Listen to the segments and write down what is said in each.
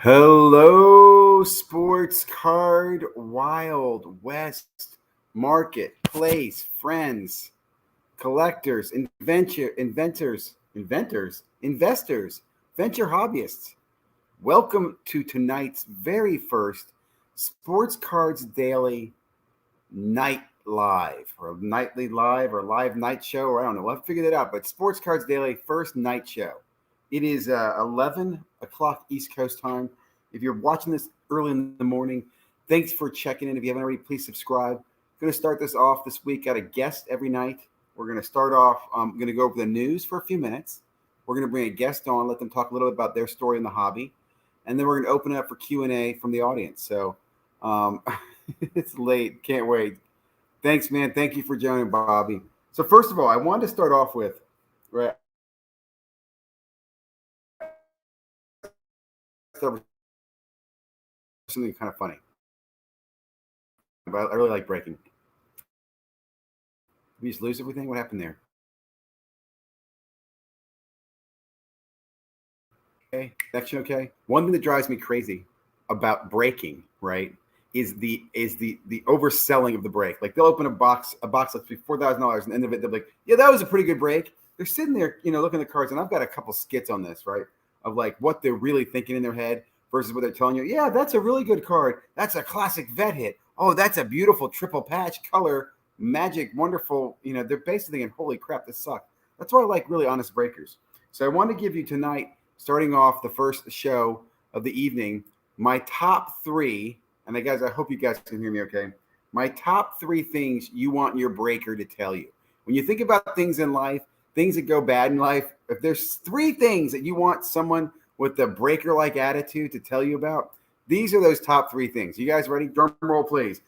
Hello, sports card Wild West marketplace friends, collectors, investors, venture hobbyists. Welcome to tonight's very first Sports Cards Daily Night Live, or Nightly Live, or Live Night Show, or I don't know. We'll have to figure that out. But Sports Cards Daily first night show. It is 11 o'clock East Coast time. If you're watching this early in the morning, thanks for checking in. If you haven't already, please subscribe. I'm going to start this off this week. Got a guest every night. We're going to start off. I'm going to go over the news for a few minutes. We're going to bring a guest on, let them talk a little bit about their story in the hobby. And then we're going to open it up for Q&A from the audience. So it's late. Can't wait. Thanks, man. Thank you for joining, Bobby. So first of all, I wanted to start off with, right, something kind of funny. But I really like breaking. Did we just lose everything? What happened there? Okay, connection okay. One thing that drives me crazy about breaking, right, is the overselling of the break. Like they'll open a box that's $4,000, and the end of it they're like, yeah, that was a pretty good break. They're sitting there, looking at the cards, and I've got a couple skits on this, right, of like what they're really thinking in their head versus what they're telling you. Yeah, that's a really good card. That's a classic vet hit. Oh, that's a beautiful triple patch color, magic, wonderful. They're basically thinking, holy crap, this sucks. That's why I like really honest breakers. So I want to give you tonight, starting off the first show of the evening, my top three, and guys, I hope you guys can hear me okay. My top three things you want your breaker to tell you. When you think about things in life, things that go bad in life, if there's three things that you want someone with a breaker-like attitude to tell you about, these are those top three things. You guys ready? Drum roll, please.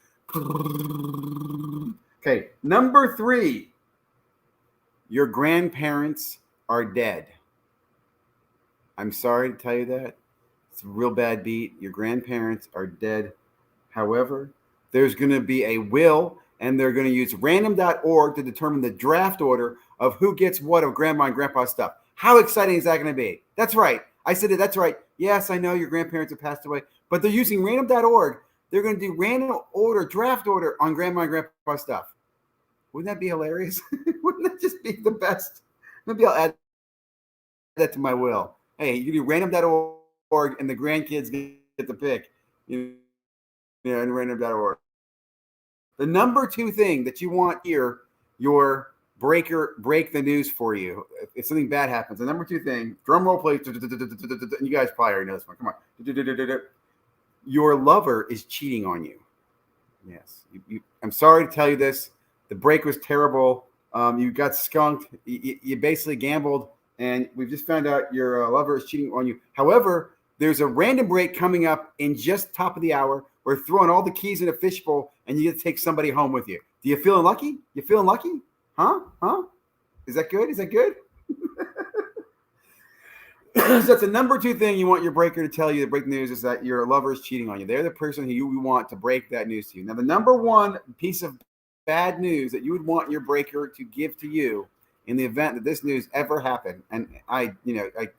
Okay, number three, your grandparents are dead. I'm sorry to tell you that. It's a real bad beat. Your grandparents are dead. However, there's going to be a will, and they're going to use random.org to determine the draft order of who gets what of grandma and grandpa's stuff. How exciting is that going to be? That's right. I said it. That's right. Yes, I know your grandparents have passed away, but they're using random.org. They're going to do random draft order on grandma and grandpa's stuff. Wouldn't that be hilarious? Wouldn't that just be the best? Maybe I'll add that to my will. Hey, you do random.org and the grandkids get the pick. In random.org. The number two thing that you want here, your breaker break the news for you. If something bad happens, the number two thing, drum roll please. You guys probably already know this one. Come on. Your lover is cheating on you. Yes. I'm sorry to tell you this. The break was terrible. You got skunked. You basically gambled. And we've just found out your lover is cheating on you. However, there's a random break coming up in just top of the hour. We're throwing all the keys in a fishbowl, and you get to take somebody home with you. Do you feeling lucky? You feeling lucky? Huh? Is that good? So that's the number two thing you want your breaker to tell you to break news is that your lover is cheating on you. They're the person who you want to break that news to you. Now, the number one piece of bad news that you would want your breaker to give to you in the event that this news ever happened, and I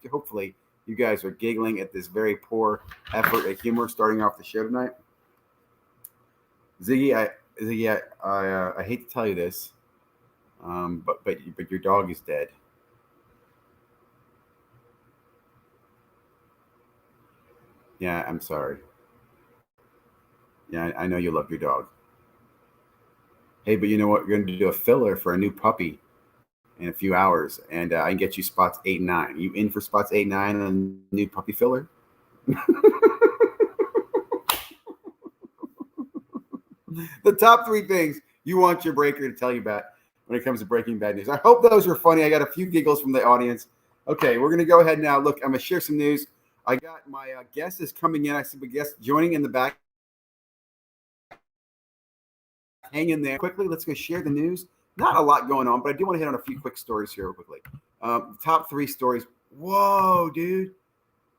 hopefully you guys are giggling at this very poor effort at humor starting off the show tonight. Ziggy, I hate to tell you this, but your dog is dead. Yeah, I'm sorry. Yeah, I know you love your dog. Hey, but you know what? You're going to do a filler for a new puppy in a few hours, and I can get you spots 8 and 9. You in for spots 8 and 9 on a new puppy filler? The top three things you want your breaker to tell you about when it comes to breaking bad news. I hope those were funny. I got a few giggles from the audience. Okay, we're going to go ahead now. Look, I'm going to share some news. I got my guest is coming in. I see the guest joining in the back. Hang in there. Quickly, let's go share the news. Not a lot going on, but I do want to hit on a few quick stories here real quickly. Top three stories. Whoa, dude.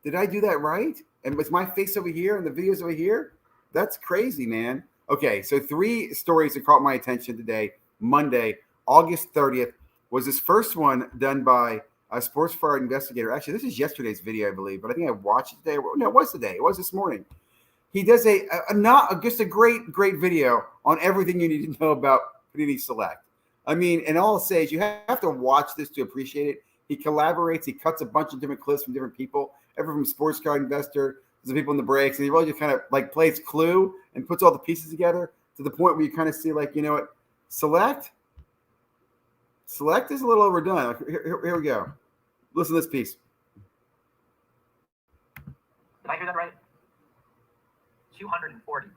Did I do that right? And was my face over here and the videos over here? That's crazy, man. Okay, so three stories that caught my attention today. Monday, August 30th, was this first one done by a sports card investigator. Actually, this is yesterday's video, I believe, but I think I watched it today. No, it was today. It was this morning. He does just a great video on everything you need to know about Panini Select. I mean, and all I'll say is you have to watch this to appreciate it. He collaborates. He cuts a bunch of different clips from different people, everyone from Sports Card Investor to the people in the breaks, and he really just kind of like plays Clue and puts all the pieces together to the point where you kind of see, like, you know what, Select is a little overdone. Like, here we go. Listen to this piece. Did I hear that right? 240.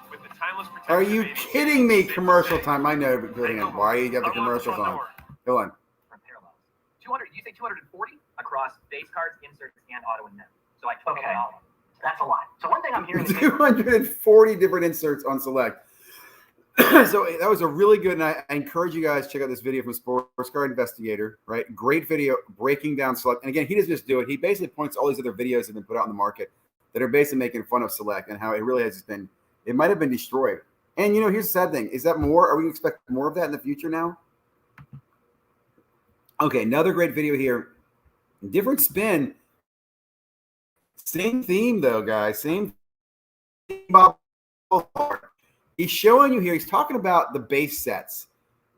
With the timeless Are you kidding me? Commercial time. I know, but why you got the commercials on? Go on. From parallels. 200. You say 240 across base cards, inserts, and auto and net. So I took it all. That's a lot. So one thing I'm hearing is 240 different inserts on Select. So that was a really good, and I encourage you guys to check out this video from Sports Card Investigator, right? Great video breaking down Select. And again, he doesn't just do it. He basically points to all these other videos that have been put out in the market that are basically making fun of Select and how it really has been, it might have been destroyed. And, you know, here's the sad thing. Is that more? Are we expecting more of that in the future now? Okay, another great video here. Different spin. Same theme, though, guys. Same theme. He's showing you here. He's talking about the base sets.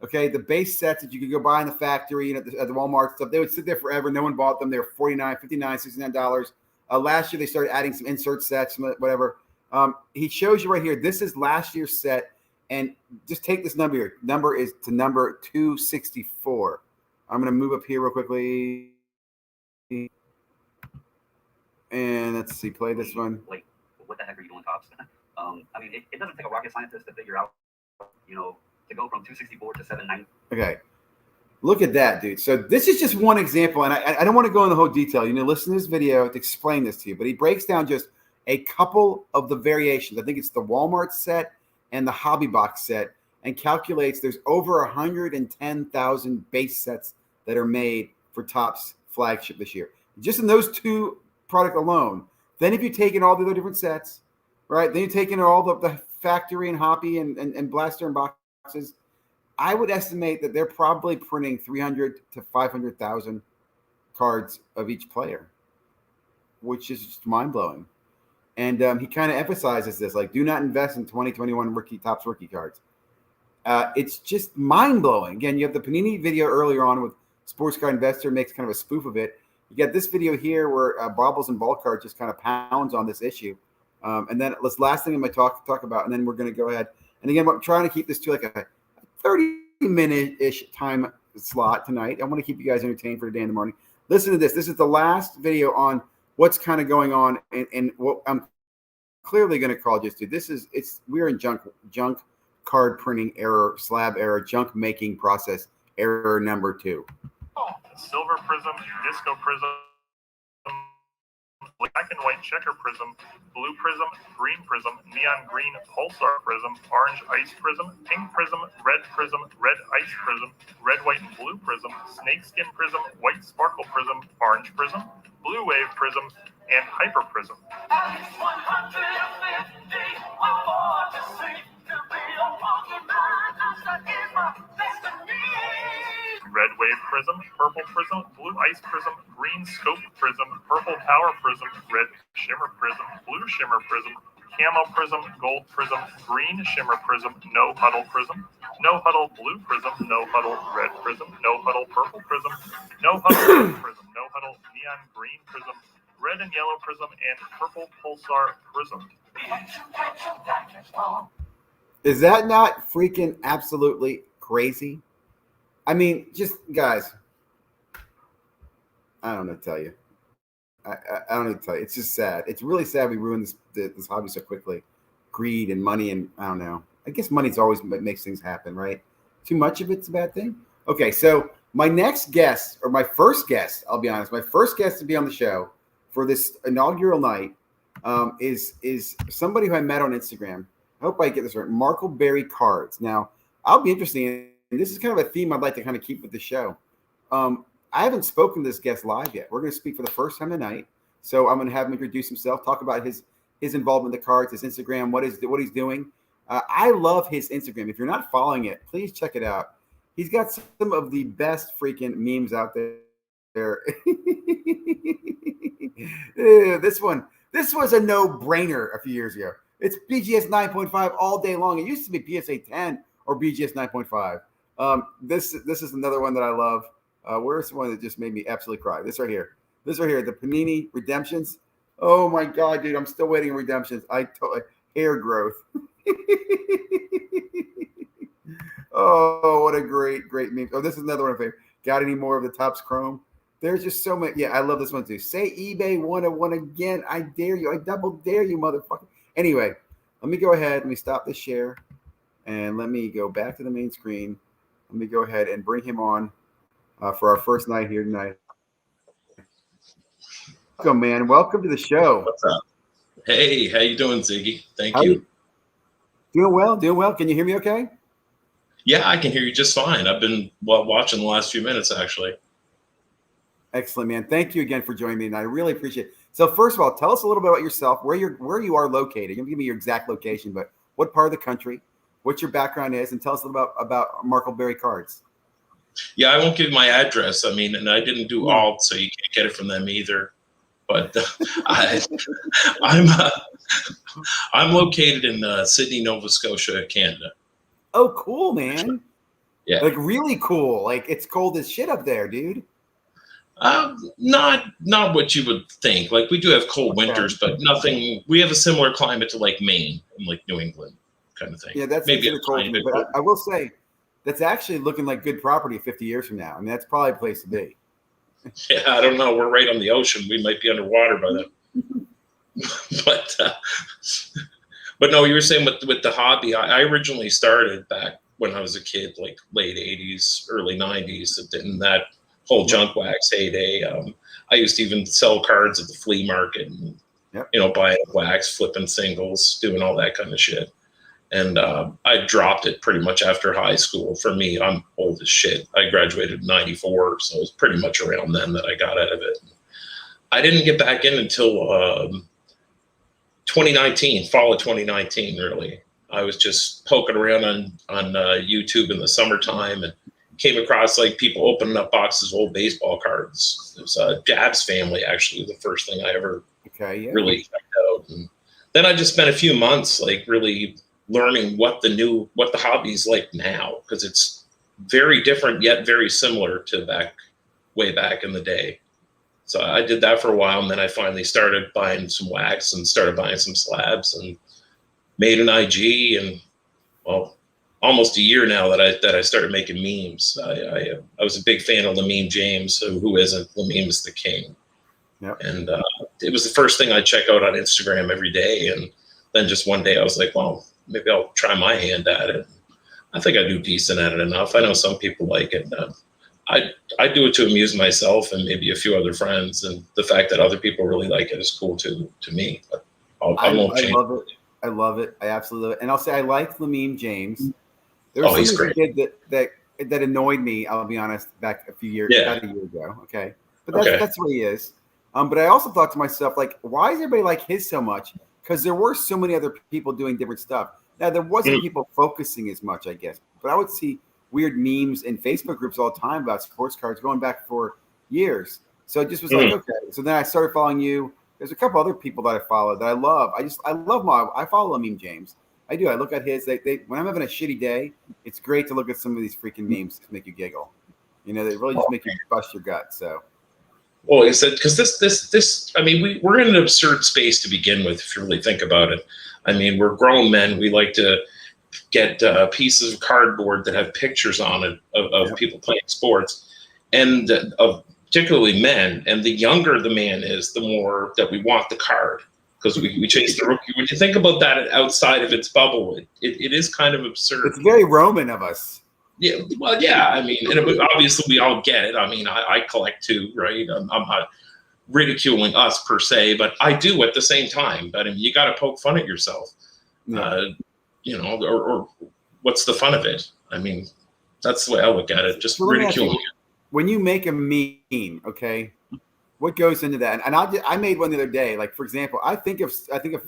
Okay, the base sets that you could go buy in the factory, you know, at the Walmart stuff. They would sit there forever. No one bought them. They were $49, $59, $69. Last year, they started adding some insert sets, whatever. He shows you right here. This is last year's set. And just take this number here. Number is to number 264. I'm going to move up here real quickly. And let's see, play this one. Like, what the heck are you doing, Tops? I mean, it doesn't take a rocket scientist to figure out, you know, to go from 264 to 790. Okay. Look at that, dude. So this is just one example, and I don't want to go into the whole detail. You know, listen to this video to explain this to you, but he breaks down just a couple of the variations. I think it's the Walmart set and the Hobby Box set, and calculates there's over 110,000 base sets that are made for Topps flagship this year. Just in those two products alone. Then if you take in all the other different sets, right, then you take in all the factory and Hoppy and Blaster and boxes, I would estimate that they're probably printing 300 to 500,000 cards of each player, which is just mind-blowing. And he kind of emphasizes this, like, do not invest in 2021 Topps rookie cards. It's just mind-blowing. Again, you have the Panini video earlier on with Sports Card Investor, makes kind of a spoof of it. You get this video here where Baubles and Ball Card just kind of pounds on this issue. And then this last thing I'm going to talk about, and then we're going to go ahead. And again, I'm trying to keep this to like a 30-minute-ish time slot tonight. I want to keep you guys entertained for today in the morning. Listen to this. This is the last video on what's kind of going on and what I'm clearly going to call just to. We're in junk card printing error, slab error, junk making process error number 2. Silver prism, disco prism, black and white checker prism, blue prism, green prism, neon green pulsar prism, orange ice prism, pink prism, red ice prism, red, white, and blue prism, snakeskin prism, white sparkle prism, orange prism, blue wave prism, and hyper prism. Red wave prism, purple prism, blue ice prism, green scope prism, purple power prism, red shimmer prism, blue shimmer prism, camo prism, gold prism, green shimmer prism, no huddle prism, no huddle blue prism, no huddle red prism, no huddle purple prism, no huddle blue prism, no huddle neon green prism, red and yellow prism, and purple pulsar prism. Is that not freaking absolutely crazy? I mean, just guys, I don't know what to tell you. I don't know what to tell you. It's just sad. It's really sad we ruined this hobby so quickly. Greed and money, and I don't know. I guess money's always what makes things happen, right? Too much of it's a bad thing. Okay, so my next guest, or my first guest, I'll be honest, my first guest to be on the show for this inaugural night is somebody who I met on Instagram. I hope I get this right. Markleberry Cards. Now, I'll be interested in. And this is kind of a theme I'd like to kind of keep with the show. I haven't spoken to this guest live yet. We're going to speak for the first time tonight. So I'm going to have him introduce himself, talk about his involvement in the cards, his Instagram, what he's doing. I love his Instagram. If you're not following it, please check it out. He's got some of the best freaking memes out there. This was a no-brainer a few years ago. It's BGS 9.5 all day long. It used to be PSA 10 or BGS 9.5. This is another one that I love. Where's the one that just made me absolutely cry? This right here, the Panini Redemptions. Oh my God, dude, I'm still waiting on Redemptions. Hair growth. Oh, what a great meme. Oh, this is another one of my favorite. Got any more of the Topps Chrome? There's just so many. Yeah, I love this one too. Say eBay 101 again. I dare you. I double dare you, motherfucker. Anyway, let me go ahead. Let me stop the share. And let me go back to the main screen. Let me go ahead and bring him on for our first night here tonight. Welcome, man. Welcome to the show. What's up? Hey, how you doing, Ziggy? Thank you. Doing well. Can you hear me okay? Yeah, I can hear you just fine. I've been watching the last few minutes, actually. Excellent, man. Thank you again for joining me, and I really appreciate it. So first of all, tell us a little bit about yourself, where you are located. You don't give me your exact location, but what part of the country, what your background is, and tell us a little about Markleberry cards. Yeah, I won't give my address. I mean, and I didn't do alt, so you can't get it from them either. But I'm located in Sydney, Nova Scotia, Canada. Oh, cool, man. Yeah. Like really cool. Like it's cold as shit up there, dude. Not what you would think. Like we do have cold winters, but nothing. We have a similar climate to like Maine and like New England kind of thing. Yeah, that's maybe a cold. tiny bit But cold. I will say that's actually looking like good property 50 years from now. I mean, that's probably a place to be. Yeah, I don't know. We're right on the ocean. We might be underwater by then. But no, you were saying with the hobby. I originally started back when I was a kid, like late 80s, early 90s, in that whole junk wax heyday. I used to even sell cards at the flea market and, buying wax, flipping singles, doing all that kind of shit. And I dropped it pretty much after high school. For me, I'm old as shit. I graduated in 94, so it was pretty much around then that I got out of it. I didn't get back in until 2019, fall of 2019, really. I was just poking around on YouTube in the summertime and came across like people opening up boxes of old baseball cards. It was Dab's Family, actually, the first thing I ever really checked out. And then I just spent a few months like really learning what the hobby's like now, because it's very different yet very similar to way back in the day. So I did that for a while, and then I finally started buying some wax and started buying some slabs and made an IG. And almost a year now that I started making memes. I was a big fan of Lamine James. So who isn't? Lamine is the king. Yep. And it was the first thing I check out on Instagram every day. And then just one day I was like, well, maybe I'll try my hand at it. I think I do decent at it enough. I know some people like it. I do it to amuse myself and maybe a few other friends, and the fact that other people really like it is cool to me. But I won't change. I love it. I absolutely love it. And I'll say I like Lamine James. There was he's something great. he did that annoyed me. I'll be honest. Back a few years, about a year ago. Okay, but that's what he is. But I also thought to myself, like, why does everybody like his so much? Because there were so many other people doing different stuff. Now there wasn't people focusing as much, I guess. But I would see weird memes in Facebook groups all the time about sports cards going back for years. So it just was like, okay. So then I started following you. There's a couple other people that I follow that I love. I follow Lamine James. I do. I look at his. They when I'm having a shitty day, it's great to look at some of these freaking memes to make you giggle. You know, they really just make you bust your gut. So. Well, is that because this? I mean, we're in an absurd space to begin with. If you really think about it, I mean, we're grown men. We like to get pieces of cardboard that have pictures on it of people playing sports, and of particularly men. And the younger the man is, the more that we want the card, because we chase the rookie. When you think about that outside of its bubble, it is kind of absurd. It's very Roman of us. Yeah, well, yeah. I mean, and obviously we all get it. I mean, I collect too, right? I'm not ridiculing us per se, but I do at the same time. But I mean, you got to poke fun at yourself. You know, or what's the fun of it? I mean, that's the way I look at it. Just ridiculing it. When you make a meme, okay, what goes into that? And I made one the other day. Like, for example, I think of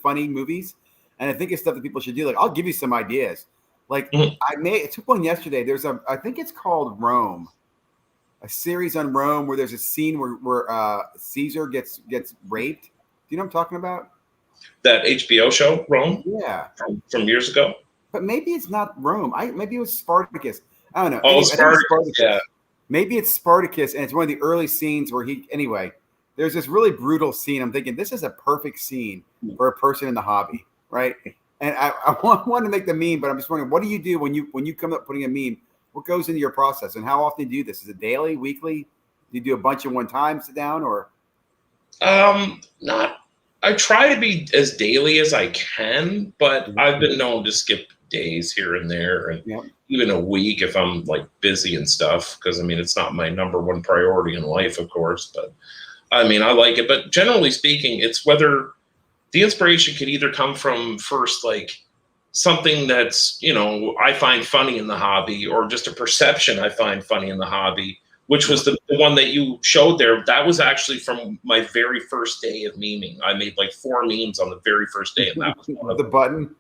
funny movies, and I think of stuff that people should do. Like, I'll give you some ideas. Like Mhm. I took one yesterday. I think it's called Rome, a series on Rome where there's a scene where Caesar gets raped. Do you know what I'm talking about? That HBO show, Rome, Yeah, from years ago. but maybe it's not Rome. Maybe it was Spartacus. I don't know. Oh, Anyway, I think it's Spartacus. Yeah. Maybe it's Spartacus, and it's one of the early scenes where anyway, there's this really brutal scene. I'm thinking this is a perfect scene for a person in the hobby, right? And I want to make the meme, but I'm just wondering, what do you do when you come up putting a meme? What goes into your process, and how often do you do this? Is it daily, weekly? Do you do a bunch of one time, sit down, or? Not. I try to be as daily as I can, but I've been known to skip days here and there, and Yeah. even a week if I'm like busy and stuff. Because I mean, it's not my number one priority in life, of course. But I mean, I like it. But generally speaking, it's whether the inspiration could either come from first, like something that's, I find funny in the hobby, or just a perception I find funny in the hobby, which was the one that you showed there. That was actually from my very first day of memeing. I made like 4 memes on the very first day, and that was one of the them. button.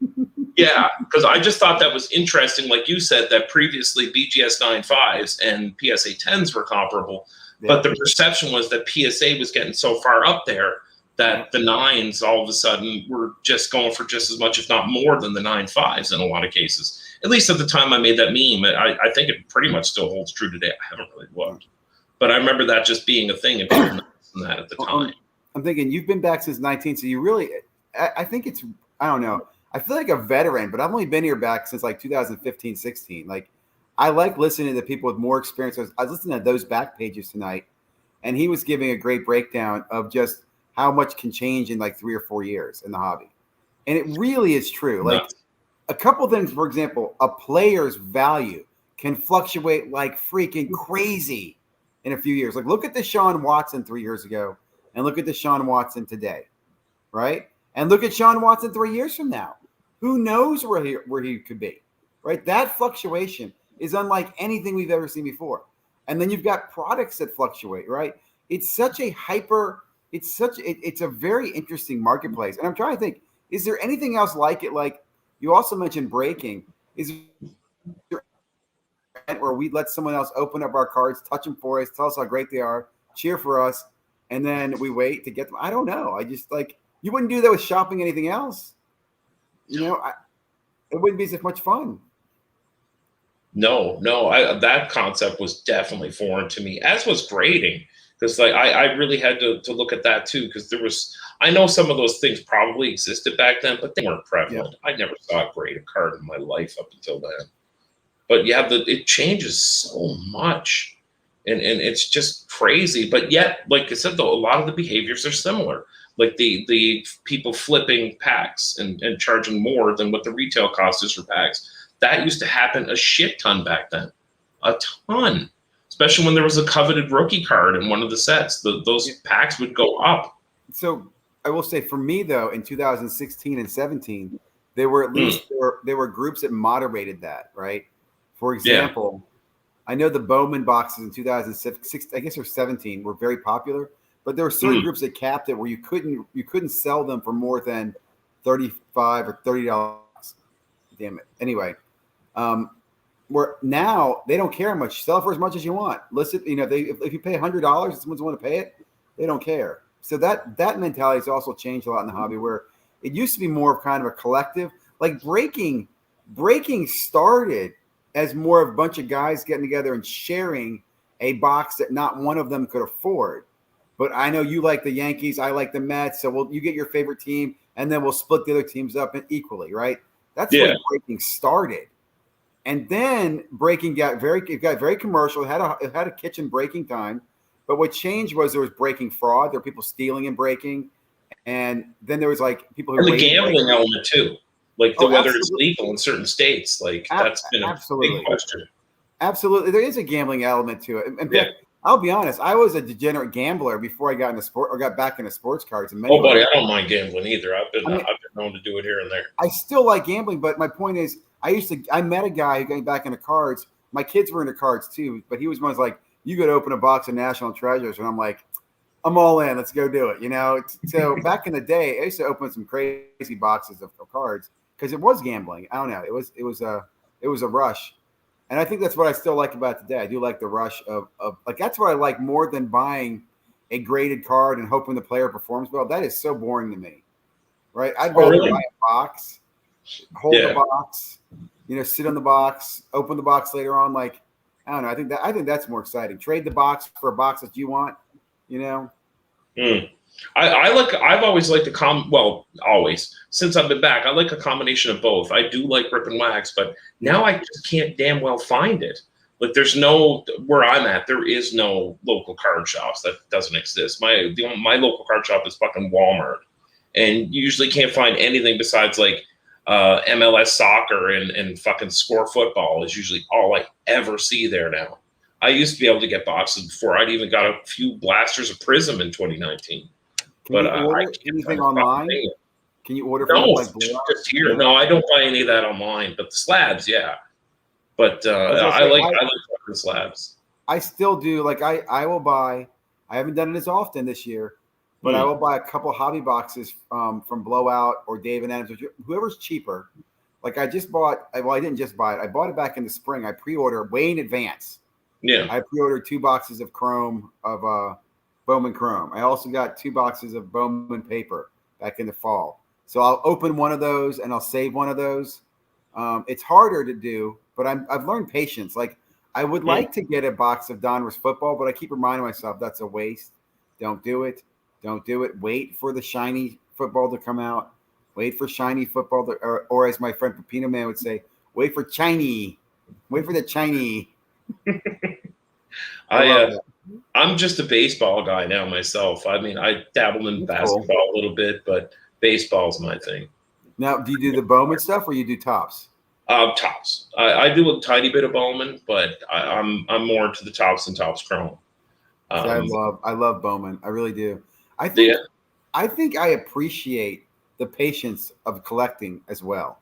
Yeah, because I just thought that was interesting. Like you said, that previously BGS 9.5s and PSA 10s were comparable, but the perception was that PSA was getting so far up there that the 9s all of a sudden were just going for just as much, if not more, than the 9.5s in a lot of cases. At least at the time I made that meme. I think it pretty much still holds true today. I haven't really looked. But I remember that just being a thing and people noticing that at the time. I'm thinking you've been back since 19, so you really, I think it's, I don't know. I feel like a veteran, but I've only been here back since like 2015, 16. Like, I like listening to people with more experience. I was listening to those back pages tonight, and he was giving a great breakdown of just how much can change in like 3 or 4 years in the hobby. And it really is true. Like a couple things, for example, a player's value can fluctuate like freaking crazy in a few years. Like look at the Deshaun Watson 3 years ago and look at the Deshaun Watson today, right? And look at Deshaun Watson 3 years from now. Who knows where he could be, right? That fluctuation is unlike anything we've ever seen before. And then you've got products that fluctuate, right? It's such a it's a very interesting marketplace. And I'm trying to think, is there anything else like it? Like you also mentioned breaking. Is there where we let someone else open up our cards, touch them for us, tell us how great they are, cheer for us, and then we wait to get them? I don't know. I just like, you wouldn't do that with shopping anything else. It wouldn't be as much fun. No, that concept was definitely foreign to me, as was grading. Because like I really had to look at that too, because I know some of those things probably existed back then, but they weren't prevalent. I never saw a graded card in my life up until then. But yeah, it changes so much, and it's just crazy. But yet, like I said, though, a lot of the behaviors are similar. Like the people flipping packs and charging more than what the retail cost is for packs. That used to happen a shit ton back then, a ton. Especially when there was a coveted rookie card in one of the sets, those packs would go up. So I will say, for me though, in 2016 and 17, there were at least there were groups that moderated that, right? For example, I know the Bowman boxes in 2006, I guess, or 17, were very popular, but there were certain groups that capped it where you couldn't sell them for more than $35 or $30. Damn it. Anyway, where now they don't care much. Sell for as much as you want. Listen, if you pay $100, if someone's want to pay it, they don't care. So that mentality has also changed a lot in the hobby, where it used to be more of kind of a collective. Like breaking started as more of a bunch of guys getting together and sharing a box that not one of them could afford. But I know you like the Yankees, I like the Mets, so you get your favorite team, and then we'll split the other teams up equally, right? That's when breaking started. And then breaking got very commercial. It had a kitchen breaking time, but what changed was there was breaking fraud. There were people stealing and breaking, and then there was like people who and the gambling element too, like whether it's legal in certain states. Like that's been a big question. Absolutely, there is a gambling element to it. And I'll be honest, I was a degenerate gambler before I got into sport or got back into sports cards. And buddy, I don't mind gambling either. I've been known to do it here and there. I still like gambling, but my point is, I met a guy who got back into cards. My kids were into cards too, but he was one like, you got to open a box of National Treasures. And I'm like, I'm all in. Let's go do it. So back in the day, I used to open some crazy boxes of cards because it was gambling. I don't know. It was It was a rush. And I think that's what I still like about today. I do like the rush of like, that's what I like more than buying a graded card and hoping the player performs well. That is so boring to me, right? I'd rather really? buy a box, hold the box, sit on the box, open the box later on. Like, I don't know. I think that's more exciting. Trade the box for a box that you want, I've always liked always since I've been back, I like a combination of both. I do like rip and wax, but now I just can't damn well find it. Like where I'm at, there is no local card shops. That doesn't exist. My local card shop is fucking Walmart, and you usually can't find anything besides like MLS soccer and fucking Score football is usually all I ever see there now. I used to be able to get boxes before. I'd even got a few blasters of Prism in 2019. Can you order anything online? Can you order from just here. No, I don't buy any of that online. But the slabs, yeah. But I like the slabs. I still do. Like I will buy. I haven't done it as often this year, but I will buy a couple hobby boxes from Blowout or Dave and Adams, whoever's cheaper. Like I just bought. Well, I didn't just buy it. I bought it back in the spring. I pre-ordered way in advance. Yeah. I pre-ordered 2 boxes of Chrome Bowman Chrome. I also got 2 boxes of Bowman paper back in the fall. So I'll open one of those and I'll save one of those. It's harder to do, but I've learned patience. Like I would like to get a box of Donruss football, but I keep reminding myself that's a waste. Don't do it. Don't do it. Wait for the shiny football to come out. Wait for shiny football, or as my friend Pepino Man would say, wait for Chinese. Wait for the Chinese. I'm just a baseball guy now myself. I mean, I dabbled in basketball a little bit, but baseball's my thing. Now, do you do the Bowman stuff or you do Topps? Tops. I do a tiny bit of Bowman, but I'm more into the Topps and Topps Chrome. I love Bowman. I really do. I think I appreciate the patience of collecting as well.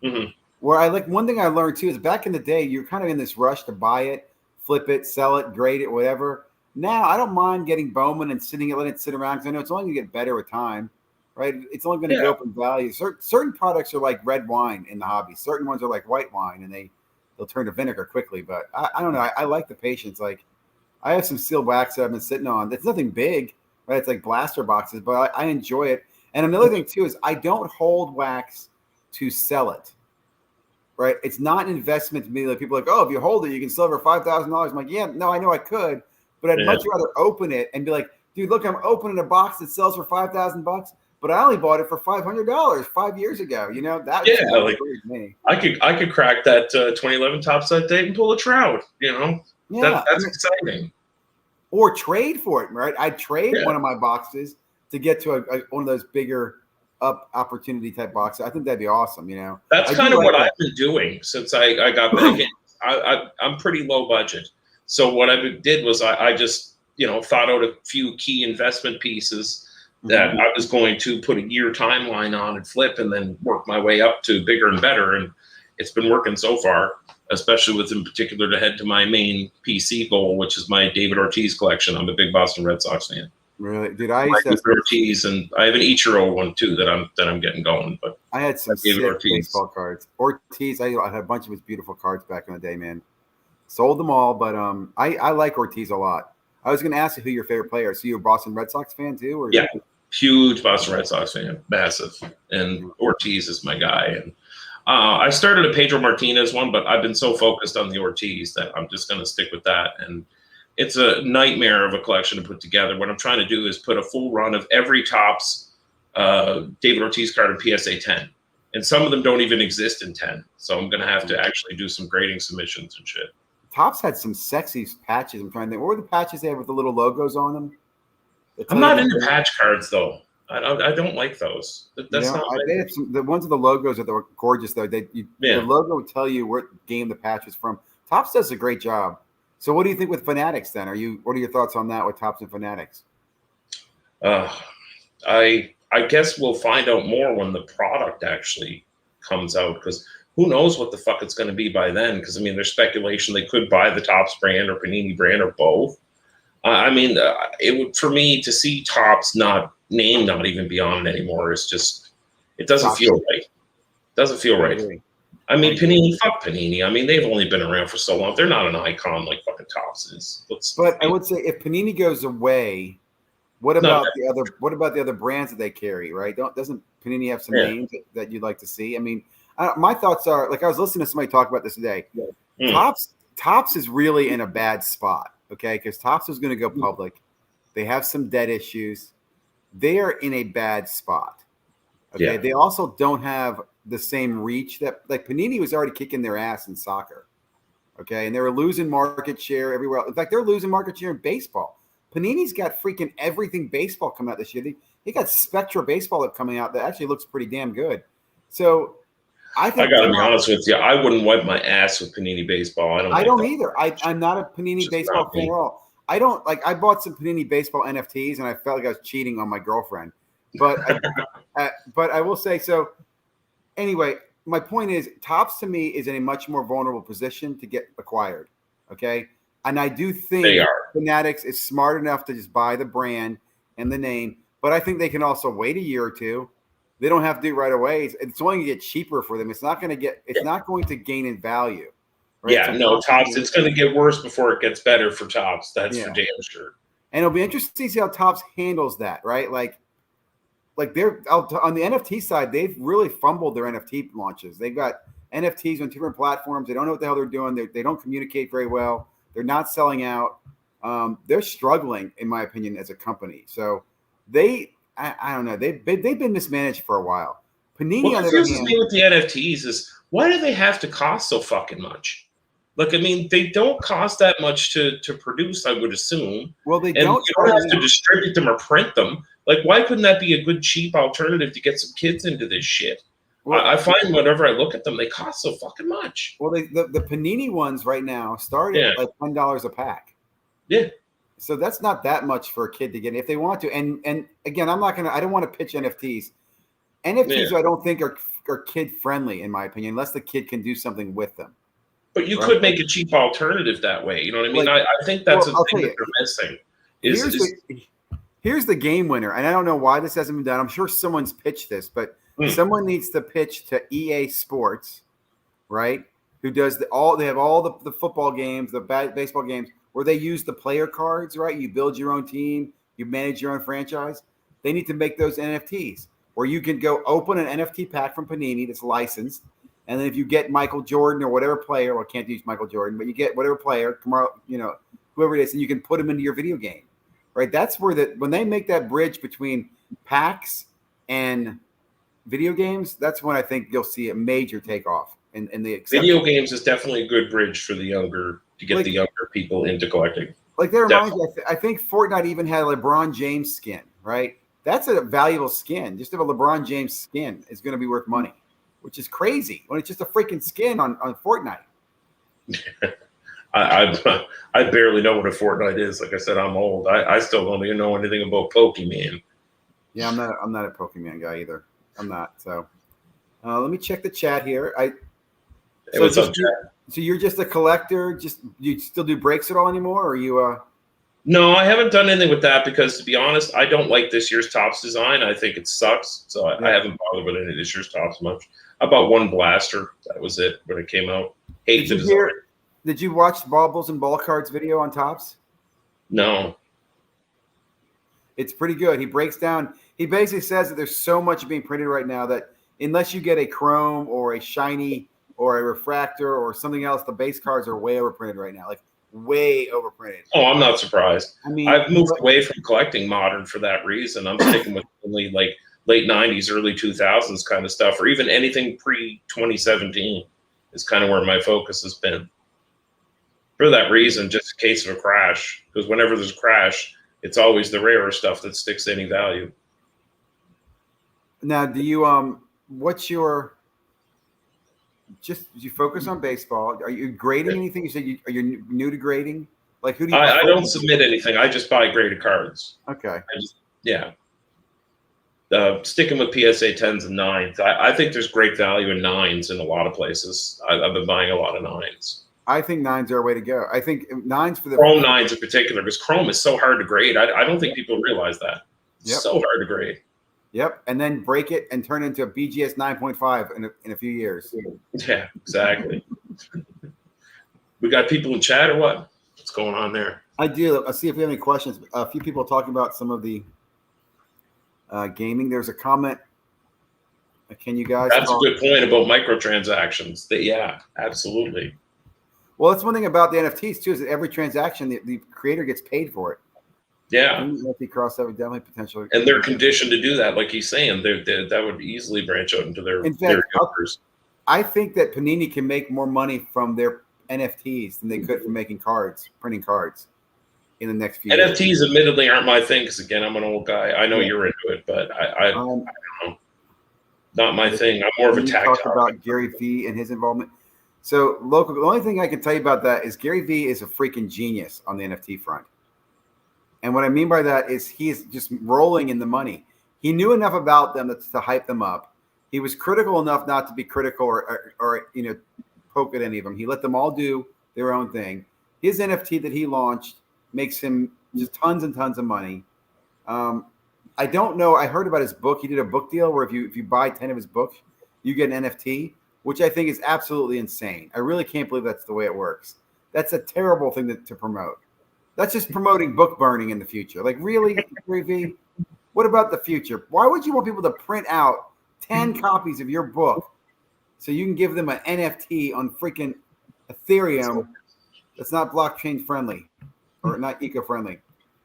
Mm-hmm. Where one thing I learned too is back in the day, you're kind of in this rush to buy it, flip it, sell it, grade it, whatever. Now I don't mind getting Bowman and letting it sit around because I know it's only going to get better with time, right? It's only going to go up in value. Certain products are like red wine in the hobby. Certain ones are like white wine, and they'll turn to vinegar quickly. But I don't know. I like the patience. Like I have some sealed wax that I've been sitting on. It's nothing big, right? It's like blaster boxes, but I enjoy it. And another thing too is I don't hold wax to sell it. Right, it's not an investment to me. Like people are like, oh, if you hold it, you can sell it for $5,000. I'm like, yeah, no, I know I could, but I'd much rather open it and be like, dude, look, I'm opening a box that sells for $5,000, but I only bought it for $500 5 years ago. Me. I could crack that 2011 Topps that date and pull a Trout. That's exciting. Or trade for it, right? I'd trade one of my boxes to get to one of those bigger opportunity type boxes. I think that'd be awesome. That's kind of what I've been doing since I got back in. I'm pretty low budget, so what I did was I just thought out a few key investment pieces that I was going to put a year timeline on and flip, and then work my way up to bigger and better. And it's been working so far, especially with in particular to head to my main PC goal, which is my David Ortiz collection. I'm a big Boston Red Sox fan. Really? Dude, I used to have Ortiz, and I have an Ichiro one too that I'm getting going. But I had some sick baseball cards. Ortiz, I had a bunch of his beautiful cards back in the day, man. Sold them all, but I like Ortiz a lot. I was going to ask you who your favorite player is. So you're a Boston Red Sox fan too? Or huge Boston Red Sox fan, massive. And Ortiz is my guy. And I started a Pedro Martinez one, but I've been so focused on the Ortiz that I'm just going to stick with that. And it's a nightmare of a collection to put together. What I'm trying to do is put a full run of every Topps David Ortiz card in PSA 10. And some of them don't even exist in 10. So I'm going to have to actually do some grading submissions and shit. Topps had some sexy patches. I'm trying to think. What were the patches they had with the little logos on them? I'm not into patch cards, though. I don't like those. That's not they had the ones with the logos that were gorgeous, though. The logo would tell you what game the patch was from. Topps does a great job. So what do you think with Fanatics then? What are your thoughts on that with Topps and Fanatics? I guess we'll find out more when the product actually comes out, because who knows what the fuck it's going to be by then? Because there's speculation they could buy the Topps brand or Panini brand or both. It would, for me to see Topps not even be on it anymore, is just, it doesn't feel right. Doesn't feel right. I mean, Panini, fuck Panini. I mean, they've only been around for so long. They're not an icon like fucking Topps is. But I would say if Panini goes away, what about the other brands that they carry? Right? Doesn't Panini have some names that you'd like to see? I mean, my thoughts are like I was listening to somebody talk about this today. Topps is really in a bad spot. Okay, because Topps is going to go public. They have some debt issues. They are in a bad spot. Okay, they also don't have the same reach that like Panini was already kicking their ass in soccer. Okay, and they were losing market share everywhere else. In fact, they're losing market share in baseball. Panini's got freaking everything baseball coming out this year. They got Spectra baseball coming out that actually looks pretty damn good. So I think I got to be honest with you. I wouldn't wipe my ass with Panini baseball. I don't either. I'm not a Panini baseball fan at all. I don't like. I bought some Panini baseball NFTs, and I felt like I was cheating on my girlfriend. But but I will say so. Anyway, my point is, Topps to me is in a much more vulnerable position to get acquired. Okay, and I do think Fanatics is smart enough to just buy the brand and the name, but I think they can also wait a year or two. They don't have to do it right away. It's only going to get cheaper for them. It's not going to get. It's not going to gain in value. Right? Yeah, no, Topps. It's going to get worse before it gets better for Topps. That's for damn sure. And it'll be interesting to see how Topps handles that. Right, like they're on the NFT side, they've really fumbled their NFT launches. They've got NFTs on different platforms. They don't know what the hell they're doing. They don't communicate very well. They're not selling out. They're struggling, in my opinion, as a company. So I don't know. They've been mismanaged for a while. Panini, what confuses me with the NFTs is why do they have to cost so fucking much? Like, I mean, they don't cost that much to produce, I would assume. Well, they don't. You don't have to distribute them or print them. Like, why couldn't that be a good, cheap alternative to get some kids into this shit? Well, I find whenever I look at them, they cost so fucking much. Well, the Panini ones right now start at like $10 a pack. Yeah. So that's not that much for a kid to get if they want to. And again, I don't want to pitch NFTs. NFTs I don't think are kid friendly, in my opinion, unless the kid can do something with them. But you could make a cheap alternative that way. You know what I mean? Like, I think that's a thing that they're missing. Here's the game winner, and I don't know why this hasn't been done. I'm sure someone's pitched this, but someone needs to pitch to EA Sports, right? Who does they have all the football games, the baseball games, where they use the player cards, right? You build your own team, you manage your own franchise. They need to make those NFTs, where you can go open an NFT pack from Panini that's licensed, and then if you get Michael Jordan or whatever player, well, I can't use Michael Jordan, but you get whatever player, whoever it is, and you can put them into your video game. Right, that's where when they make that bridge between packs and video games, that's when I think you'll see a major takeoff in the acceptance. Video games is definitely a good bridge for the younger the younger people into collecting. Like that reminds me, I think Fortnite even had a LeBron James skin, right? That's a valuable skin. Just if a LeBron James skin is going to be worth money, which is crazy when it's just a freaking skin on Fortnite. I barely know what a Fortnite is. Like I said, I'm old. I still don't even know anything about Pokemon. Yeah, I'm not a Pokemon guy either. I'm not. So let me check the chat here. So you're just a collector? You still do breaks at all anymore? Or are you? No, I haven't done anything with that because, to be honest, I don't like this year's Topps design. I think it sucks. So I haven't bothered with any of this year's Topps much. I bought one blaster. That was it when it came out. Hate the design. Did you watch Baubles and Ball Cards video on Topps? No. It's pretty good. He breaks down. He basically says that there's so much being printed right now that unless you get a chrome or a shiny or a refractor or something else, the base cards are way overprinted right now. Like way overprinted. Oh, I'm not surprised. I mean, I've moved away from collecting modern for that reason. I'm sticking with only like late 90s, early 2000s kind of stuff, or even anything pre-2017 is kind of where my focus has been. For that reason, just in case of a crash, because whenever there's a crash, it's always the rarer stuff that sticks to any value. Now, do you do you focus on baseball? Are you grading anything? You said are you new to grading? Like who do you? I don't submit anything. I just buy graded cards. Okay. Sticking with PSA 10s and 9s. I think there's great value in 9s in a lot of places. I've been buying a lot of 9s. I think 9s are a way to go. I think 9s for the Chrome 9s in particular, because Chrome is so hard to grade. I don't think people realize that. It's so hard to grade. Yep, and then break it and turn it into a BGS 9.5 in a few years. Yeah, exactly. We got people in chat or what? What's going on there? I do. I'll see if we have any questions. A few people talking about some of the gaming. There's a comment. Can you guys? That's a good point about microtransactions. Yeah, absolutely. Well, that's one thing about the NFTs too, is that every transaction, the creator gets paid for it. Yeah. NFT crossover definitely potentially. And they're conditioned to do that, like he's saying. That would easily branch out into their users. I think that Panini can make more money from their NFTs than they could from making cards, printing cards in the next few NFTs years. admittedly aren't my thing because, again, I'm an old guy. I know you're into it, but I don't know. Not my thing. I'm more of a tactile. Talk about Gary Vee and his involvement. So, local. The only thing I can tell you about that is Gary Vee is a freaking genius on the NFT front. And what I mean by that is he is just rolling in the money. He knew enough about them to hype them up. He was critical enough not to be critical or poke at any of them. He let them all do their own thing. His NFT that he launched makes him just tons and tons of money. I don't know. I heard about his book. He did a book deal where if you buy 10 of his books, you get an NFT, which I think is absolutely insane. I really can't believe that's the way it works. That's a terrible thing to promote. That's just promoting book burning in the future. Like, really, Gary Vee? What about the future? Why would you want people to print out 10 copies of your book so you can give them an NFT on freaking Ethereum that's not blockchain friendly or not eco-friendly?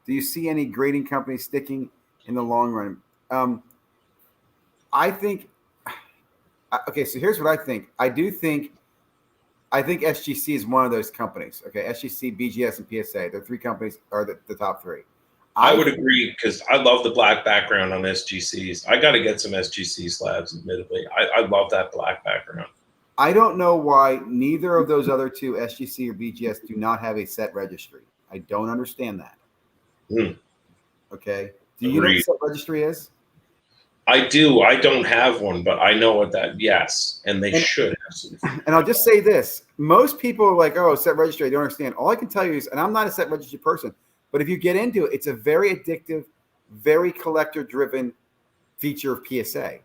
Do you see any grading companies sticking in the long run? I think – okay, so here's what I think. I think SGC is one of those companies. Okay, SGC, BGS, and PSA. The three companies are the top three. I would agree because I love the black background on SGCs. I got to get some SGC slabs, admittedly. I love that black background. I don't know why neither of those other two, SGC or BGS, do not have a set registry. I don't understand that. Okay. Do you know what set registry is? I do. I don't have one, but I know what that, yes. And they should have. And I'll just say this. Most people are like, oh, set registry, I don't understand. All I can tell you is, and I'm not a set registry person, but if you get into it, it's a very addictive, very collector-driven feature of PSA.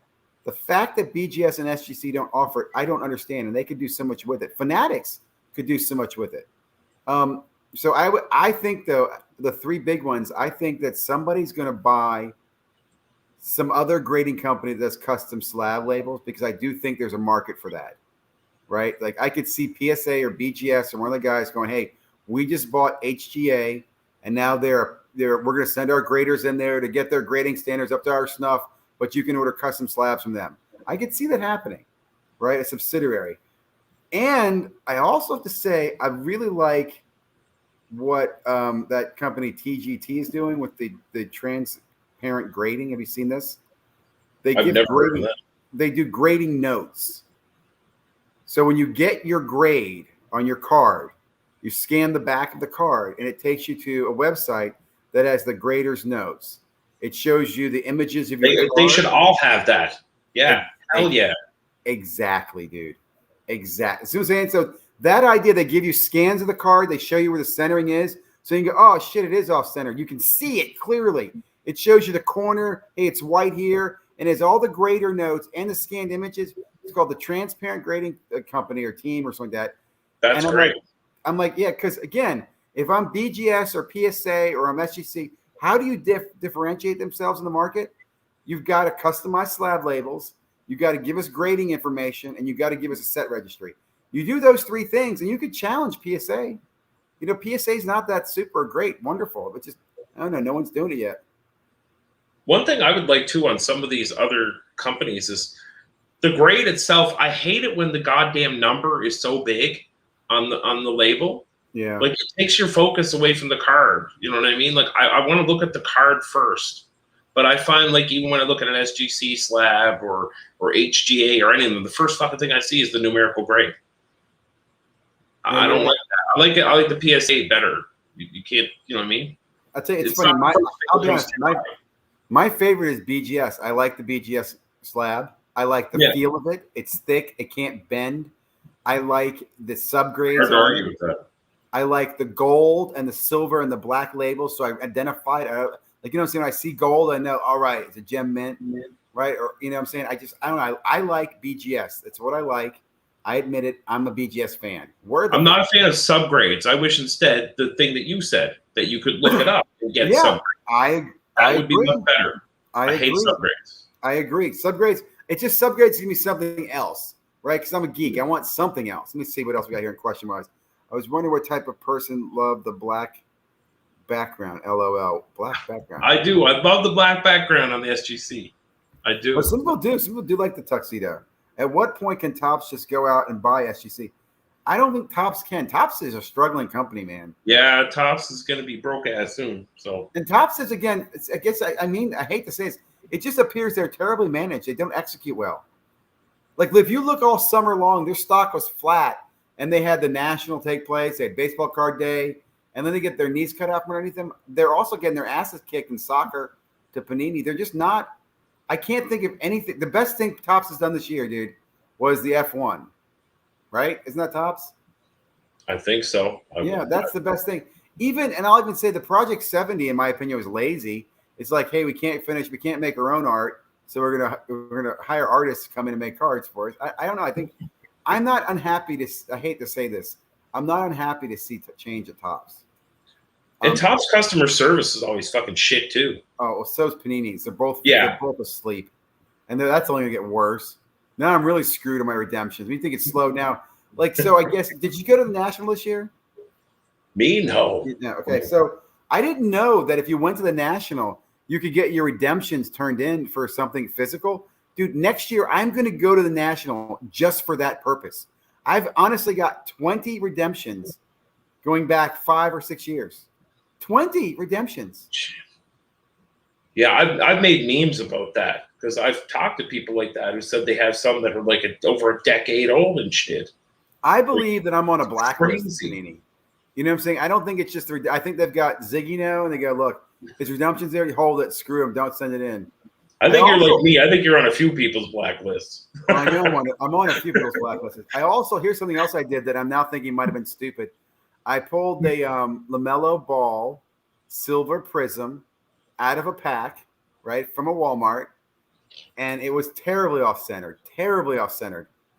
The fact that BGS and SGC don't offer it, I don't understand, and they could do so much with it. Fanatics could do so much with it. So I think, though, the three big ones, I think that somebody's going to buy some other grading company that's custom slab labels, because I do think there's a market for that, right? Like, I could see PSA or BGS or one of the guys going, hey, we just bought HGA, and now we're going to send our graders in there to get their grading standards up to our snuff, but you can order custom slabs from them. I could see that happening, right? A subsidiary. And I also have to say, I really like what that company TGT is doing with the transparent grading. Have you seen this? They do grading notes. So when you get your grade on your card, you scan the back of the card, and it takes you to a website that has the grader's notes. It shows you the images of your card. They should all have that. Yeah. Hell yeah. Exactly, dude. Exactly. So I'm saying, so that idea, they give you scans of the card, they show you where the centering is, so you can go, oh shit, it is off center. You can see it clearly. It shows you the corner. Hey, it's white here, and has all the grader notes and the scanned images. It's called the Transparent Grading Company or team or something like that. That's great. I'm like, yeah, because again, if I'm BGS or PSA or I'm SGC, how do you differentiate themselves in the market? You've got to customize slab labels. You got to give us grading information, and you got to give us a set registry. You do those three things, and you could challenge PSA. You know, PSA is not that super great, wonderful, but just, I don't know, no one's doing it yet. One thing I would like too on some of these other companies is the grade itself. I hate it when the goddamn number is so big on the label. Yeah. Like, it takes your focus away from the card. You know what I mean? Like, I want to look at the card first. But I find, like, even when I look at an SGC slab or HGA or anything, the first fucking thing I see is the numerical grade. I don't like that. I like the PSA better. You can't, you know what I mean? I'll tell you, it's funny. I'll be honest. My favorite is BGS. I like the BGS slab. I like the feel of it. It's thick. It can't bend. I like the subgrades. Hard to argue with that. I like the gold and the silver and the black labels. So I identified, like, you know what I'm saying? When I see gold, I know, all right, it's a gem mint. right? Or you know what I'm saying? I don't know. I like BGS. That's what I like. I admit it. I'm a BGS fan. I'm not a fan of subgrades. I wish instead the thing that you said, that you could look it up and get Yeah, subgrades. I Would be agree. much better. I hate subgrades. I agree. Subgrades. It's just subgrades give me something else, right? Because I'm a geek. I want something else. Let me see what else we got here in question wise. I was wondering what type of person loved the black background. LOL. Black background. I do. I love the black background on the SGC. I do. But some people do. Some people do like the tuxedo. At what point can Topps just go out and buy SGC? I don't think Topps can. Topps is a struggling company, man. Yeah, Topps is going to be broke ass soon. So, and Topps is again. I guess I mean I hate to say this. It just appears they're terribly managed. They don't execute well. Like if you look all summer long, their stock was flat, and they had the national take place. They had baseball card day, and then they get their knees cut off underneath them. They're also getting their asses kicked in soccer to Panini. They're just not. I can't think of anything. The best thing Topps has done this year, dude, was the F1. Right? Isn't that Topps? I think so. Yeah, that's the best thing. Even, and I'll even say the Project 70, in my opinion, was lazy. It's like, hey, we can't make our own art, so we're gonna hire artists to come in and make cards for us. I don't know. I think I'm not unhappy to. I hate to say this. I'm not unhappy to see change at Topps. And Topps customer service is always fucking shit too. Oh, well, so's Panini's. They're both asleep, and that's only gonna get worse. Now I'm really screwed on my redemptions. We think it's slow now. Like, so I guess, did you go to the National this year? Me? No. No. Okay. So I didn't know that if you went to the National, you could get your redemptions turned in for something physical. Dude, next year I'm going to go to the National just for that purpose. I've honestly got 20 redemptions going back 5 or 6 years. 20 redemptions. Yeah, I've made memes about that because I've talked to people like that who said they have some that are like over a decade old and shit. I believe that I'm on a blacklist with Panini. You know what I'm saying? I don't think it's just I think they've got Ziggy and they go, look, his redemption's there, you hold it, screw him, don't send it in. I think you're like me. I think you're on a few people's blacklists. I know I'm on a few people's blacklists. I also, here's something else I did that I'm now thinking might have been stupid. I pulled the LaMelo Ball silver prism out of a pack, right, from a Walmart, and it was terribly off-centered.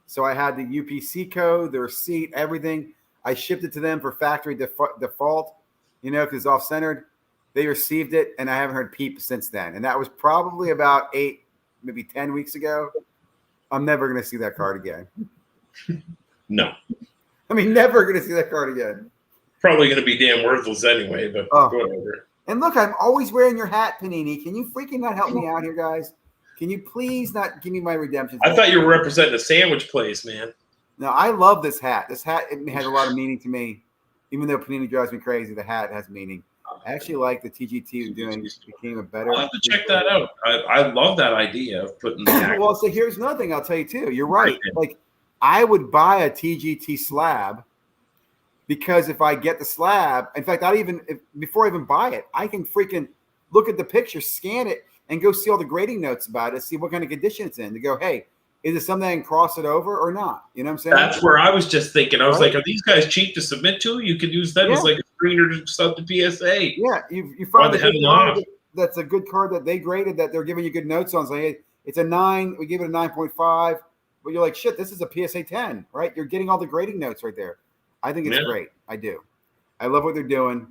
So I had the UPC code, the receipt, everything. I shipped it to them for factory default, because it's off-centered. They received it, and I haven't heard peep since then. And that was probably about 8, maybe 10 weeks ago. I'm never going to see that card again. No. I mean, never going to see that card again. Probably going to be damn worthless anyway, but whatever. And look, I'm always wearing your hat, Panini. Can you freaking not help me out here, guys? Can you please not give me my redemptions? I thought you were representing a sandwich place, man. No, I love this hat. This hat, it has a lot of meaning to me. Even though Panini drives me crazy, the hat has meaning. I actually like the TGT doing. Became a better. I'll have to check that out. I love that idea of putting the well, so here's another thing I'll tell you too. You're right. Like I would buy a TGT slab because if I get the slab, in fact, before I even buy it, I can freaking look at the picture, scan it, and go see all the grading notes about it, see what kind of condition it's in to go, hey, is it something I can cross it over or not? You know what I'm saying? That's where I was just thinking. I was like, are these guys cheap to submit to? You could use them as like a screener to sub to PSA. Yeah, you find that's a good card that they graded that they're giving you good notes on. So hey, it's a 9. We give it a 9.5. But you're like, shit, this is a PSA 10, right? You're getting all the grading notes right there. I think it's great. I do. I love what they're doing.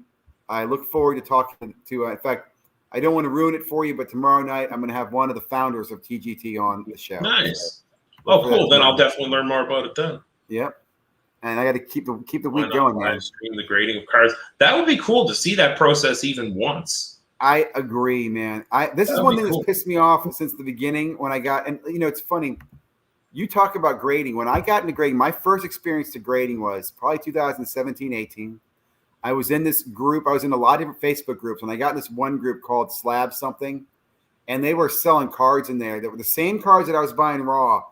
I look forward to talking to. In fact, I don't want to ruin it for you, but tomorrow night I'm going to have one of the founders of TGT on the show. Nice. Oh, cool. Then I'll definitely learn more about it then. Yep. And I got to keep the week going, man. Stream the grading of cards. That would be cool to see that process even once. I agree, man. This is one thing that's pissed me off since the beginning when I got, and it's funny. You talk about grading. When I got into grading, my first experience to grading was probably 2017, 18. I was in this group. I was in a lot of different Facebook groups, and I got in this one group called Slab Something, and they were selling cards in there that were the same cards that I was buying raw,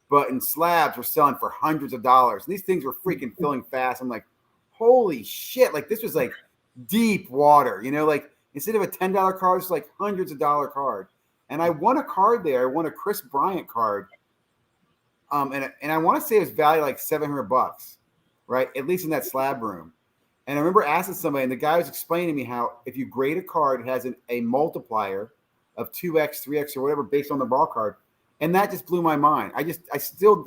but in slabs were selling for hundreds of dollars. And these things were freaking filling fast. I'm like, holy shit. Like this was like deep water, like instead of a $10 card, it's like hundreds of dollar card. And I won a card there. I won a Chris Bryant card. And I want to say it was valued like $700, right? At least in that slab room. And I remember asking somebody, and the guy was explaining to me how if you grade a card, it has a multiplier of 2x, 3x, or whatever based on the raw card. And that just blew my mind. I still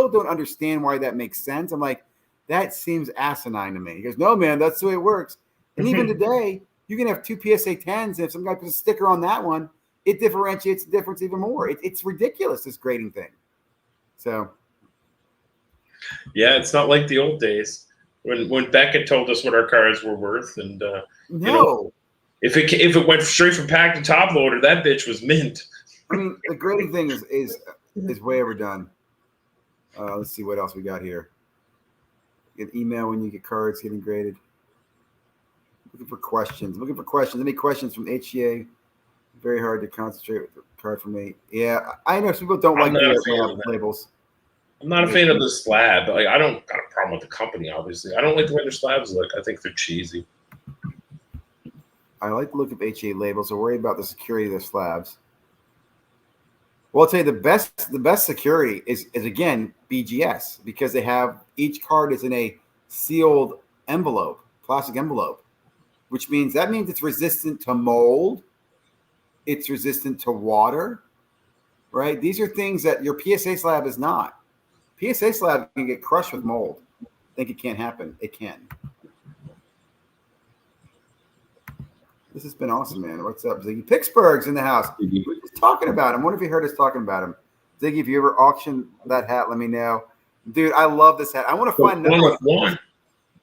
don't understand why that makes sense. I'm like, that seems asinine to me. He goes, no, man, that's the way it works. And even today, you can have 2 PSA 10s, and if some guy puts a sticker on that one, it differentiates the difference even more. It's ridiculous, this grading thing. So, yeah, it's not like the old days when Beckett told us what our cars were worth, and if it went straight from pack to top loader, that bitch was mint. I mean, the grading thing is way overdone. Let's see what else we got here. Get email when you get cards getting graded. Looking for questions. Any questions from HCA? Very hard to concentrate with the card for me. Yeah, I know some people don't like the labels. I'm not a fan of the slab. Like, I don't got a problem with the company, obviously. I don't like the way their slabs look. I think they're cheesy. I like the look of HCA labels. I worry about the security of their slabs. Well, I'll tell you the best security is again BGS, because they have each card is in a sealed envelope, plastic envelope, which means it's resistant to mold, it's resistant to water, right? These are things that your PSA slab is not. PSA slab can get crushed with mold. I think it can't happen. It can. This has been awesome, man. What's up, Ziggy? Pittsburgh's in the house. We're just talking about him. I wonder if you heard us talking about him. Ziggy, if you ever auction that hat, let me know. Dude, I love this hat. I want to find another one.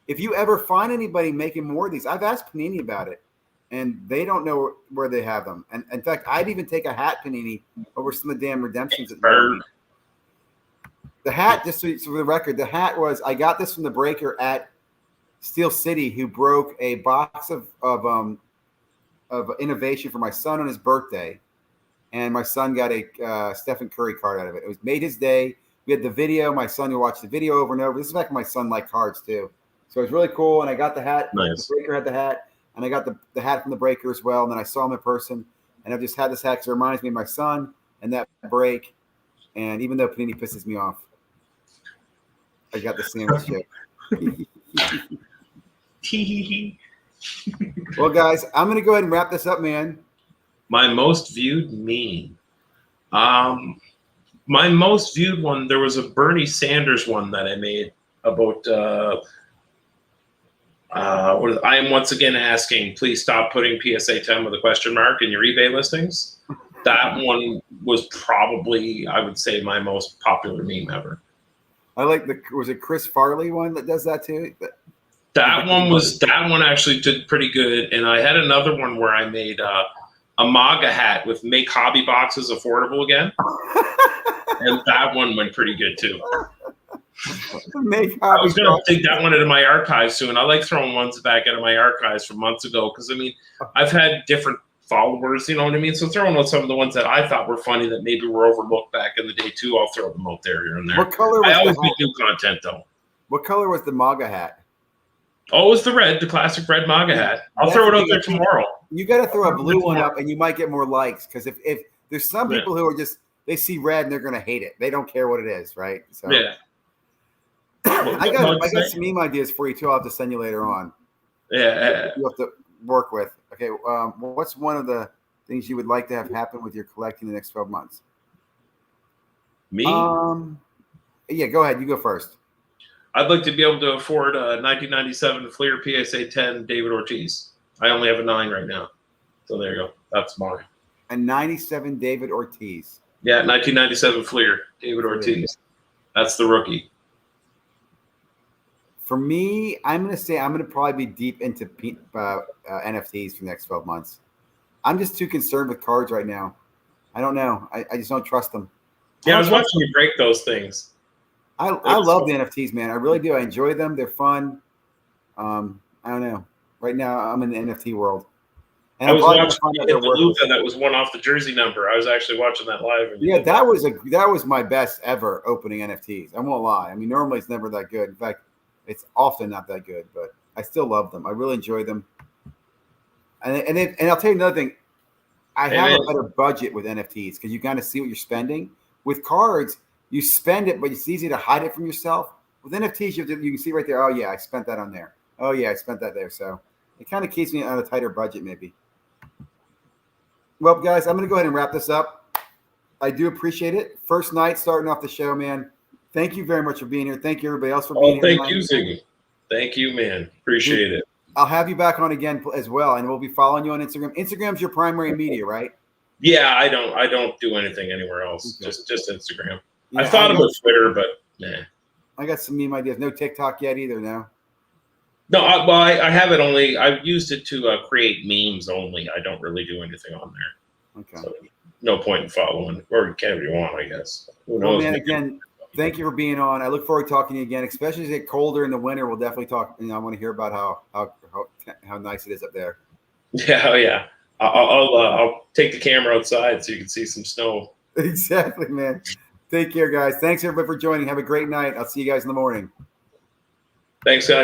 If you ever find anybody making more of these, I've asked Panini about it, and they don't know where they have them. And in fact, I'd even take a hat, Panini, over some of the damn redemptions. The hat, just for the record, the hat was, I got this from the breaker at Steel City, who broke a box of innovation for my son on his birthday, and my son got a Stephen Curry card out of it. It was made his day. We had the video. My son would watch the video over and over. This is back when my son liked cards too, so it was really cool. And I got the hat. Nice. The breaker had the hat, and I got the hat from the breaker as well. And then I saw him in person, and I've just had this hat because it reminds me of my son and that break. And even though Panini pisses me off, I got the sandwich chip. Well, guys, I'm going to go ahead and wrap this up, man. My most viewed meme. My most viewed one, there was a Bernie Sanders one that I made about I am once again asking, please stop putting PSA 10 with a question mark in your eBay listings. That one was probably, I would say, my most popular meme ever. I like was it Chris Farley one that does that too? That one actually did pretty good. And I had another one where I made a MAGA hat with make hobby boxes affordable again. And that one went pretty good too. I was going to dig that one into my archives soon. I like throwing ones back into my archives from months ago because, I mean, I've had different followers, you know what I mean? So throwing out some of the ones that I thought were funny that maybe were overlooked back in the day too, I'll throw them out there here and there. What color was I always make new content though. What color was the MAGA hat? Oh, it was the classic red MAGA hat. I'll throw it out there tomorrow. You got to throw a blue one up and you might get more likes because if there's some people who are just, they see red and they're going to hate it. They don't care what it is, right? So yeah. I got some meme ideas for you too. I'll have to send you later on. Yeah. You have to work with. Okay. What's one of the things you would like to have happen with your collecting in the next 12 months? Me? Yeah, go ahead. You go first. I'd like to be able to afford a 1997 Fleer PSA 10 David Ortiz. I only have a 9 right now. So there you go. That's mine. A 97 David Ortiz. Yeah, 1997 Fleer David Ortiz. That's the rookie. For me, I'm going to say I'm going to probably be deep into NFTs for the next 12 months. I'm just too concerned with cards right now. I don't know. I just don't trust them. Yeah, I was watching you break those things. I love the NFTs, man. I really do. I enjoy them. They're fun. I don't know. Right now, I'm in the NFT world. And I was watching that was one off the jersey number. I was actually watching that live. Yeah, that was my best ever opening NFTs. I won't lie. I mean, normally it's never that good. In fact, it's often not that good, but I still love them. I really enjoy them. And I'll tell you another thing. I have a better budget with NFTs because you kind of see what you're spending. With cards, you spend it, but it's easy to hide it from yourself. With NFTs, you can see right there, oh, yeah, I spent that on there. Oh, yeah, I spent that there. So it kind of keeps me on a tighter budget maybe. Well, guys, I'm going to go ahead and wrap this up. I do appreciate it. First night starting off the show, man. Thank you very much for being here. Thank you, everybody else, for being here. Thank you, Ziggy. Thank you, man. Appreciate it. I'll have you back on again as well, and we'll be following you on Instagram. Instagram's your primary media, right? Yeah, I don't do anything anywhere else. Okay. Just Instagram. Yeah, I thought about Twitter, but nah. I got some meme ideas. No TikTok yet either, no? No, I have it only. I've used it to create memes only. I don't really do anything on there. Okay. So no point in following. Or you can if you want, I guess. Who knows? Well, man, again, thank you for being on. I look forward to talking to you again, especially as it get colder in the winter. We'll definitely talk. I want to hear about how nice it is up there. Yeah, oh yeah. I'll take the camera outside so you can see some snow. Exactly, man. Take care, guys. Thanks, everybody, for joining. Have a great night. I'll see you guys in the morning. Thanks, guys.